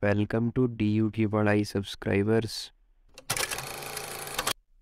Welcome to DU की पढ़ाई subscribers.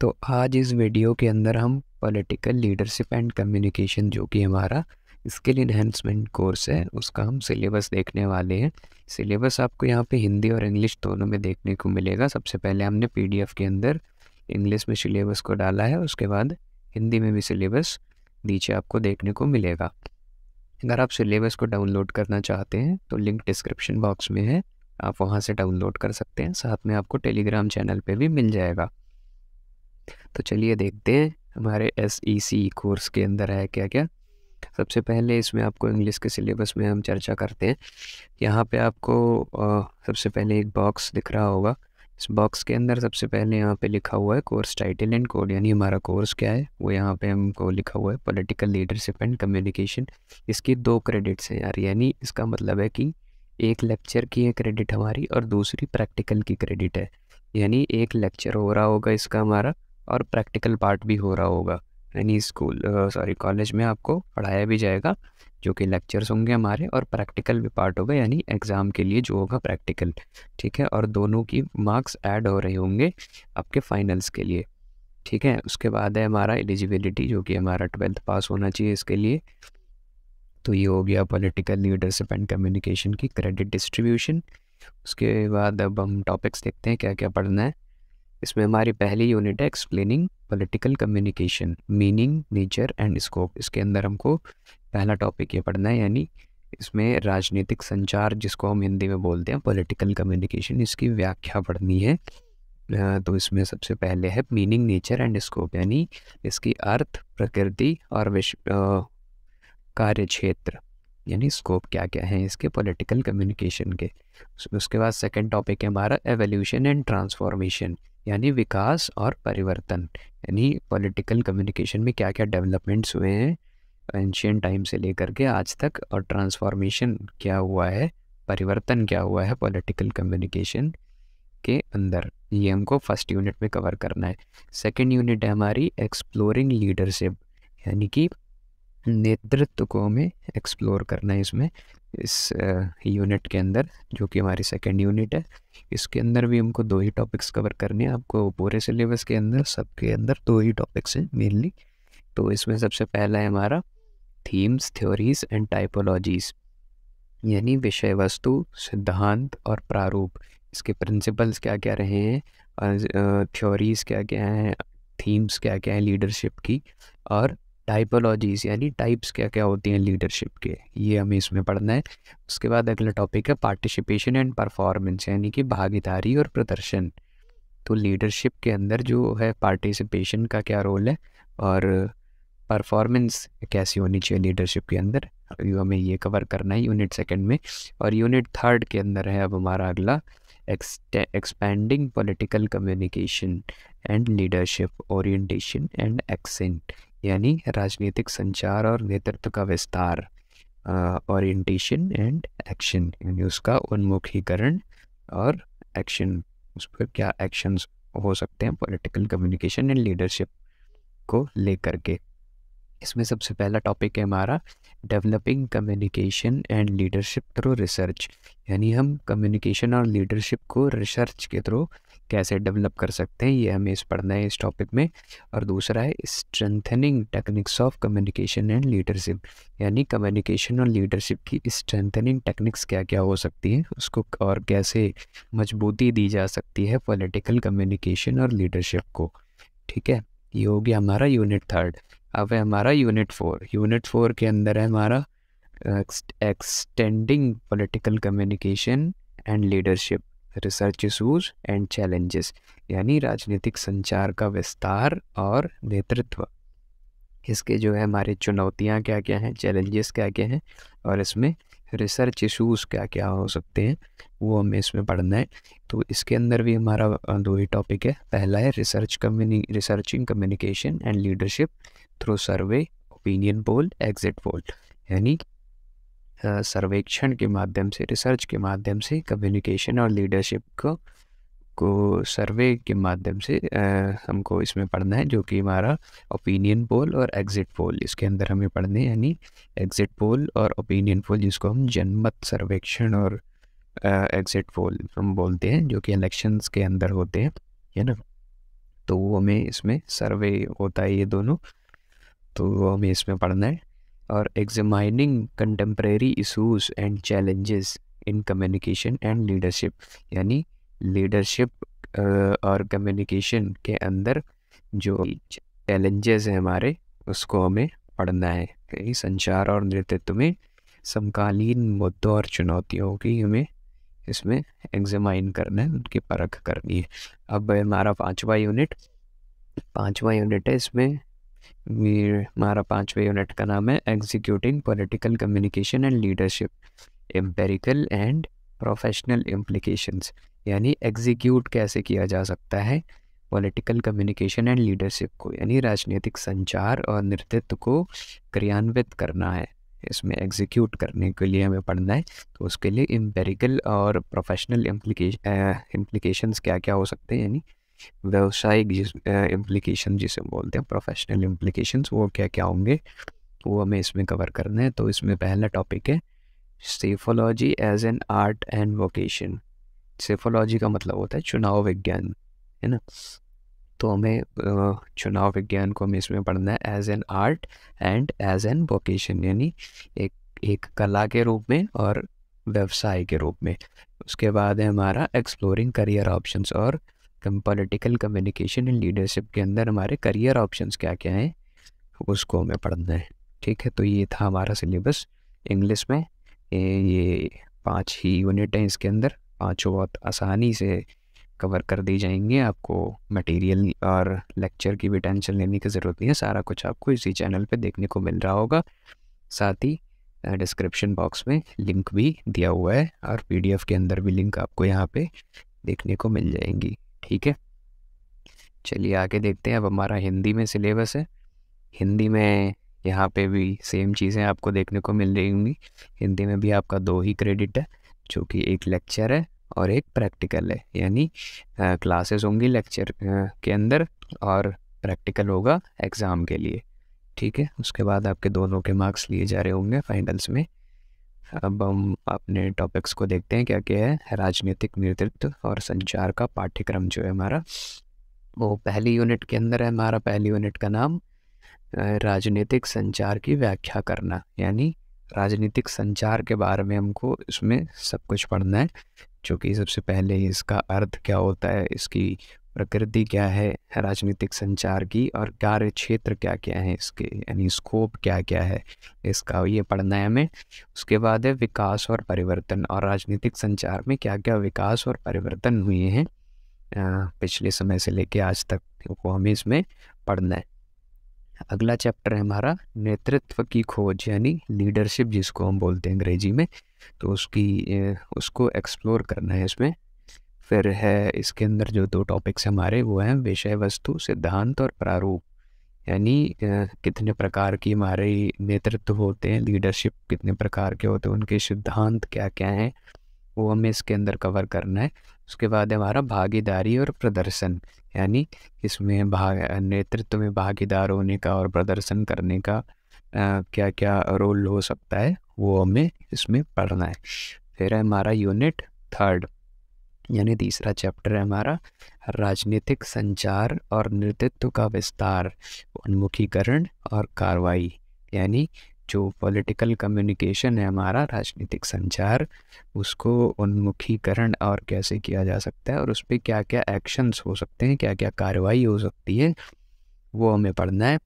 तो आज इस वीडियो के अंदर हम पॉलिटिकल लीडरशिप एंड कम्युनिकेशन जो कि हमारा स्किल इन्हेंसमेंट कोर्स है उसका हम सिलेबस देखने वाले हैं। सिलेबस आपको यहाँ पे हिंदी और इंग्लिश दोनों में देखने को मिलेगा। सबसे पहले हमने पीडीएफ के अंदर इंग्लिश में सिलेबस को डाला है, उसके बाद हिंदी में भी सिलेबस नीचे आपको देखने को मिलेगा। अगर आप सिलेबस को डाउनलोड करना चाहते हैं तो लिंक डिस्क्रिप्शन बॉक्स में है, आप वहां से डाउनलोड कर सकते हैं। साथ में आपको टेलीग्राम चैनल पे भी मिल जाएगा। तो चलिए देखते हैं हमारे SEC कोर्स के अंदर है क्या क्या। सबसे पहले इसमें आपको इंग्लिश के सिलेबस में हम चर्चा करते हैं। यहाँ पे आपको सबसे पहले एक बॉक्स दिख रहा होगा। इस बॉक्स के अंदर सबसे पहले यहाँ पे लिखा हुआ है कोर्स टाइटल एंड कोड, यानी हमारा कोर्स क्या है वो यहाँ पे हमको लिखा हुआ है पॉलिटिकल लीडरशिप एंड कम्युनिकेशन। इसकी 2 क्रेडिट्स हैं यार, यानी इसका मतलब है कि एक लेक्चर की है क्रेडिट हमारी और दूसरी प्रैक्टिकल की क्रेडिट है। यानी एक लेक्चर हो रहा होगा इसका हमारा और प्रैक्टिकल पार्ट भी हो रहा होगा। यानी कॉलेज में आपको पढ़ाया भी जाएगा जो कि लेक्चर्स होंगे हमारे, और प्रैक्टिकल भी पार्ट होगा यानी एग्ज़ाम के लिए जो होगा प्रैक्टिकल। ठीक है, और दोनों की मार्क्स ऐड हो रहे होंगे आपके फाइनल्स के लिए। ठीक है, उसके बाद है हमारा एलिजिबिलिटी जो कि हमारा 12th पास होना चाहिए इसके लिए। तो ये हो गया पॉलिटिकल लीडरशिप एंड कम्युनिकेशन की क्रेडिट डिस्ट्रीब्यूशन। उसके बाद अब हम टॉपिक्स देखते हैं क्या क्या पढ़ना है। इसमें हमारी पहली यूनिट है explaining political communication, meaning, nature and scope. इसके अंदर हमको पहला टॉपिक ये पढ़ना है, यानी इसमें राजनीतिक संचार जिसको हम हिंदी में बोलते हैं पॉलिटिकल कम्युनिकेशन, इसकी व्याख्या पढ़नी है। तो इसमें सबसे पहले है मीनिंग, नेचर एंड स्कोप, यानी इसकी अर्थ, प्रकृति और कार्य क्षेत्र, यानी स्कोप क्या क्या है इसके पॉलिटिकल कम्युनिकेशन के। उसके बाद सेकंड टॉपिक है हमारा एवोल्यूशन एंड ट्रांसफॉर्मेशन, यानी विकास और परिवर्तन, यानी पॉलिटिकल कम्युनिकेशन में क्या क्या डेवलपमेंट्स हुए हैं एंशियंट टाइम से लेकर के आज तक, और ट्रांसफॉर्मेशन क्या हुआ है, परिवर्तन क्या हुआ है पॉलिटिकल कम्युनिकेशन के अंदर। ये हमको फर्स्ट यूनिट में कवर करना है। सेकेंड यूनिट है हमारी एक्सप्लोरिंग लीडरशिप, यानी कि नेतृत्व को हमें एक्सप्लोर करना है इसमें, इस यूनिट के अंदर, जो कि हमारी सेकेंड यूनिट है। इसके अंदर भी हमको 2 ही टॉपिक्स कवर करने हैं। आपको पूरे सिलेबस के अंदर सबके अंदर 2 ही टॉपिक्स हैं मेनली। तो इसमें सबसे पहला है हमारा थीम्स, थ्योरीज एंड टाइपोलॉजीज, यानी विषय वस्तु, सिद्धांत और प्रारूप, इसके प्रिंसिपल्स क्या क्या रहे हैं, और थ्योरीज क्या क्या हैं, थीम्स क्या क्या हैं लीडरशिप की, और टाइपोलॉजीज़ यानी टाइप्स क्या क्या होती हैं लीडरशिप के, ये हमें इसमें पढ़ना है। उसके बाद अगला टॉपिक है पार्टिसिपेशन एंड परफॉर्मेंस, यानी कि भागीदारी और प्रदर्शन। तो लीडरशिप के अंदर जो है पार्टिसिपेशन का क्या रोल है और परफॉर्मेंस कैसी होनी चाहिए लीडरशिप के अंदर, हमें ये कवर करना है यूनिट सेकंड में। और यूनिट थर्ड के अंदर है अब हमारा अगला expanding political communication and leadership orientation and accent, यानी राजनीतिक संचार और नेतृत्व का विस्तार, ओरिएंटेशन एंड एक्शन, यानी उसका उन्मुखीकरण और एक्शन, उस पर क्या एक्शंस हो सकते हैं पॉलिटिकल कम्युनिकेशन एंड लीडरशिप को लेकर के। इसमें सबसे पहला टॉपिक है हमारा developing communication and leadership through research, यानी हम कम्युनिकेशन और लीडरशिप को रिसर्च के थ्रू कैसे डेवलप कर सकते हैं, ये हमें पढ़ना है इस टॉपिक में। और दूसरा है strengthening techniques of communication and leadership, यानी कम्युनिकेशन और लीडरशिप की स्ट्रेंथनिंग टेक्निक्स क्या क्या हो सकती हैं, उसको और कैसे मजबूती दी जा सकती है पॉलिटिकल कम्युनिकेशन और लीडरशिप को। ठीक है, ये हो गया हमारा यूनिट थर्ड। अब है हमारा यूनिट 4। यूनिट 4 के अंदर है हमारा extending political communication and leadership research issues and challenges, यानी राजनीतिक संचार का विस्तार और नेतृत्व, इसके जो है हमारी चुनौतियां क्या क्या हैं, चैलेंजेस क्या क्या हैं, और इसमें रिसर्च इशूज़ क्या क्या हो सकते हैं, वो हमें इसमें पढ़ना है। तो इसके अंदर भी हमारा 2 ही टॉपिक है। पहला है researching communication and leadership through survey, opinion poll, exit poll, यानी सर्वेक्षण के माध्यम से, रिसर्च के माध्यम से कम्युनिकेशन और लीडरशिप को सर्वे के माध्यम से हमको इसमें पढ़ना है, जो कि हमारा ओपिनियन पोल और एग्जिट पोल इसके अंदर हमें पढ़ने, यानी एग्जिट पोल और ओपिनियन पोल जिसको हम जनमत सर्वेक्षण और एग्जिट पोल हम बोलते हैं, जो कि इलेक्शंस के अंदर होते हैं, है ना। तो वो हमें इसमें सर्वे होता है ये दोनों, तो वो हमें इसमें पढ़ना है। और examining contemporary issues and challenges in communication and leadership, यानी लीडरशिप और कम्युनिकेशन के अंदर जो चैलेंजेस हैं हमारे, उसको हमें पढ़ना है। यही संचार और नेतृत्व में समकालीन मुद्दों और चुनौतियों की हमें इसमें एग्जामाइन करना है, उनकी परख करनी है। अब हमारा पांचवा यूनिट है इसमें। हमारा पांचवा यूनिट का नाम है executing political communication and leadership, empirical and professional implications, यानी एग्जीक्यूट कैसे किया जा सकता है पॉलिटिकल कम्युनिकेशन एंड लीडरशिप को, यानी राजनीतिक संचार और नेतृत्व को क्रियान्वित करना है। इसमें एग्जीक्यूट करने के लिए हमें पढ़ना है, तो उसके लिए एम्पेरिकल और प्रोफेशनल इम्प्लीकेशंस क्या क्या हो सकते हैं, यानी व्यवसायिक इम्प्लीकेशन जिसे बोलते हैं, प्रोफेशनल इम्प्लीकेशंस, वो क्या क्या होंगे, वो हमें इसमें कवर करना है। तो इसमें पहला टॉपिक है psephology as an art and vocation. Psephology का मतलब होता है चुनाव विज्ञान, है ना। तो हमें चुनाव विज्ञान को हमें इसमें पढ़ना है as an art and as an vocation, यानी एक कला के रूप में और व्यवसाय के रूप में। उसके बाद है हमारा एक्सप्लोरिंग करियर ऑप्शंस, और पॉलिटिकल कम्युनिकेशन एंड लीडरशिप के अंदर हमारे करियर ऑप्शंस क्या क्या हैं, उसको हमें पढ़ना है। ठीक है, तो ये था हमारा सिलेबस इंग्लिश में। ये 5 ही यूनिट हैं इसके अंदर, पाँचों बहुत आसानी से कवर कर दी जाएंगे। आपको मटेरियल और लेक्चर की भी टेंशन लेने की ज़रूरत नहीं है, सारा कुछ आपको इसी चैनल पे देखने को मिल रहा होगा। साथ ही डिस्क्रिप्शन बॉक्स में लिंक भी दिया हुआ है, और PDF के अंदर भी लिंक आपको यहाँ पे देखने को मिल जाएंगी। ठीक है, चलिए आगे देखते हैं। अब हमारा हिंदी में सिलेबस है। हिंदी में यहाँ पे भी सेम चीज़ें आपको देखने को मिल रही होंगी। हिंदी में भी आपका 2 ही क्रेडिट है, जो कि एक लेक्चर है और एक प्रैक्टिकल है, यानी क्लासेस होंगी लेक्चर के अंदर और प्रैक्टिकल होगा एग्ज़ाम के लिए। ठीक है, उसके बाद आपके दोनों के मार्क्स लिए जा रहे होंगे फाइनल्स में। अब हम अपने टॉपिक्स को देखते हैं क्या क्या है। राजनीतिक नेतृत्व और संचार का पाठ्यक्रम जो है हमारा, वो पहली यूनिट के अंदर है। हमारा पहली यूनिट का नाम राजनीतिक संचार की व्याख्या करना, यानी राजनीतिक संचार के बारे में हमको इसमें सब कुछ पढ़ना है, जो कि सबसे पहले इसका अर्थ क्या होता है, इसकी प्रकृति क्या है राजनीतिक संचार की, और कार्य क्षेत्र क्या क्या है इसके, यानी स्कोप क्या क्या है इसका, ये पढ़ना है हमें। उसके बाद है विकास और परिवर्तन, और राजनीतिक संचार में क्या क्या विकास और परिवर्तन हुए हैं पिछले समय से लेके आज तक, वो हमें इसमें पढ़ना है। अगला चैप्टर है हमारा नेतृत्व की खोज, यानी लीडरशिप जिसको हम बोलते हैं अंग्रेजी में, तो उसको एक्सप्लोर करना है इसमें। फिर है इसके अंदर जो 2 टॉपिक्स हमारे, वो हैं विषय वस्तु, सिद्धांत और प्रारूप, यानी कितने प्रकार की हमारे नेतृत्व होते हैं, लीडरशिप कितने प्रकार के होते हैं, उनके सिद्धांत क्या क्या हैं, वो हमें इसके अंदर कवर करना है। उसके बाद है हमारा भागीदारी और प्रदर्शन, यानी इसमें नेतृत्व में भागीदार होने का और प्रदर्शन करने का क्या क्या रोल हो सकता है, वो हमें इसमें पढ़ना है। फिर है हमारा यूनिट 3, यानी तीसरा चैप्टर है हमारा राजनीतिक संचार और नेतृत्व का विस्तार, उन्मुखीकरण और कार्रवाई, यानी जो पॉलिटिकल कम्युनिकेशन है हमारा राजनीतिक संचार, उसको उन्मुखीकरण और कैसे किया जा सकता है, और उस पर क्या क्या एक्शंस हो सकते हैं, क्या क्या कार्रवाई हो सकती है, वो हमें पढ़ना है।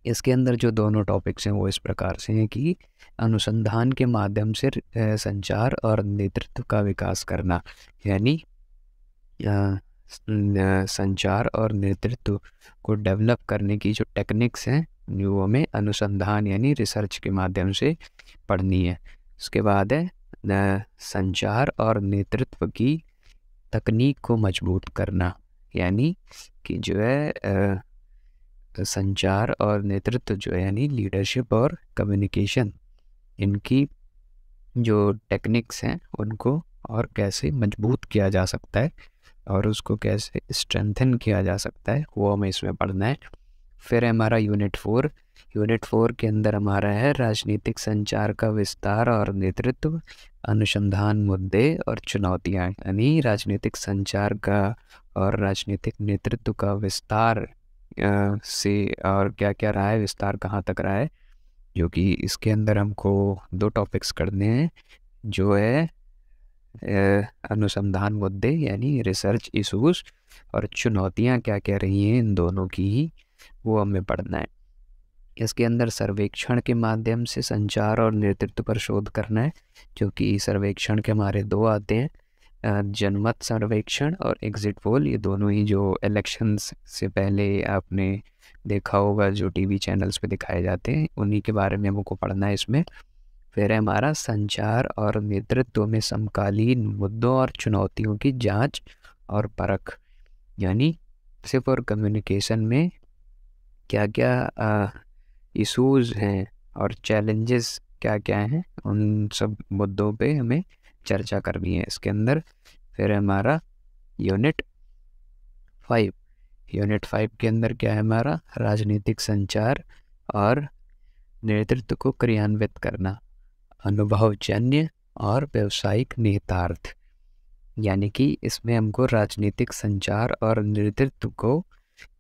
इसके अंदर जो दोनों टॉपिक्स हैं वो इस प्रकार से हैं कि अनुसंधान के माध्यम से संचार और नेतृत्व का विकास करना, यानी संचार और नेतृत्व को डेवलप करने की जो टेक्निक्स हैं, वो हमें अनुसंधान यानी रिसर्च के माध्यम से पढ़नी है। उसके बाद है संचार और नेतृत्व की तकनीक को मजबूत करना, यानी कि जो है संचार और नेतृत्व जो है, यानी लीडरशिप और कम्युनिकेशन, इनकी जो टेक्निक्स हैं उनको और कैसे मजबूत किया जा सकता है और उसको कैसे स्ट्रेंथन किया जा सकता है, वो हमें इसमें पढ़ना है। फिर है हमारा यूनिट 4 यूनिट 4 के अंदर हमारा है राजनीतिक संचार का विस्तार और नेतृत्व, अनुसंधान मुद्दे और चुनौतियाँ। यानी राजनीतिक संचार का और राजनीतिक नेतृत्व का विस्तार से और क्या क्या रहा है, विस्तार कहाँ तक रहा है, जो कि इसके अंदर हमको 2 टॉपिक्स करने हैं, जो है अनुसंधान मुद्दे यानी रिसर्च इशूज़ और चुनौतियाँ क्या क्या रही हैं इन दोनों की ही वो हमें पढ़ना है। इसके अंदर सर्वेक्षण के माध्यम से संचार और नेतृत्व पर शोध करना है, जो कि सर्वेक्षण के हमारे 2 आते हैं, जनमत सर्वेक्षण और एग्जिट पोल। ये दोनों ही जो इलेक्शंस से पहले आपने देखा होगा जो टीवी चैनल्स पे दिखाए जाते हैं, उन्हीं के बारे में हमको पढ़ना है इसमें। फिर है हमारा संचार और नेतृत्व में समकालीन मुद्दों और चुनौतियों की जांच और परख, यानी सिर्फ और कम्युनिकेशन में क्या क्या इशूज़ हैं और चैलेंजेस क्या क्या हैं, उन सब मुद्दों पे हमें चर्चा करनी है इसके अंदर। फिर हमारा यूनिट 5 के अंदर क्या है हमारा राजनीतिक संचार और नेतृत्व को क्रियान्वित करना, अनुभवजन्य और व्यावसायिक निहितार्थ। यानी कि इसमें हमको राजनीतिक संचार और नेतृत्व को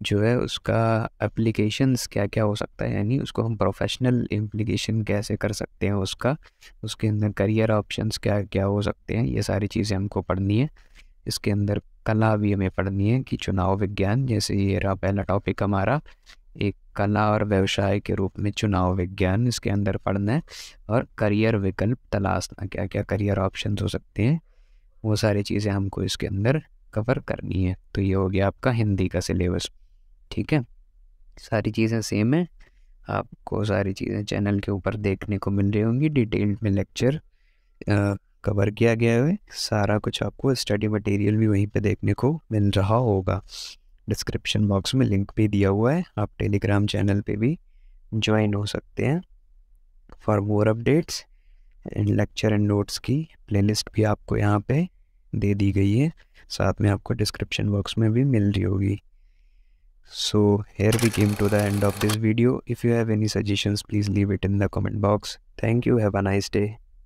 जो है उसका एप्लीकेशंस क्या क्या हो सकता है, यानी उसको हम प्रोफेशनल इम्प्लीकेशन कैसे कर सकते हैं उसका, उसके अंदर करियर ऑप्शंस क्या क्या हो सकते हैं, ये सारी चीज़ें हमको पढ़नी है। इसके अंदर कला भी हमें पढ़नी है कि चुनाव विज्ञान, जैसे ये रहा पहला टॉपिक हमारा, एक कला और व्यवसाय के रूप में चुनाव विज्ञान इसके अंदर पढ़ना है। और करियर विकल्प तलाशना, क्या क्या करियर ऑप्शंस हो सकते हैं, वो सारी चीज़ें हमको इसके अंदर कवर करनी है। तो ये हो गया आपका हिंदी का सिलेबस। ठीक है, सारी चीज़ें सेम है, आपको सारी चीज़ें चैनल के ऊपर देखने को मिल रही होंगी। डिटेल्ड में लेक्चर कवर किया गया है, सारा कुछ आपको स्टडी मटेरियल भी वहीं पे देखने को मिल रहा होगा। डिस्क्रिप्शन बॉक्स में लिंक भी दिया हुआ है, आप टेलीग्राम चैनल पे भी ज्वाइन हो सकते हैं। For more updates and lecture and notes की प्लेलिस्ट भी आपको यहाँ पे दे दी गई है, साथ में आपको डिस्क्रिप्शन बॉक्स में भी मिल रही होगी। So here we came to the end of this video. If you have any suggestions, please leave it in the comment box. Thank you. Have a nice day.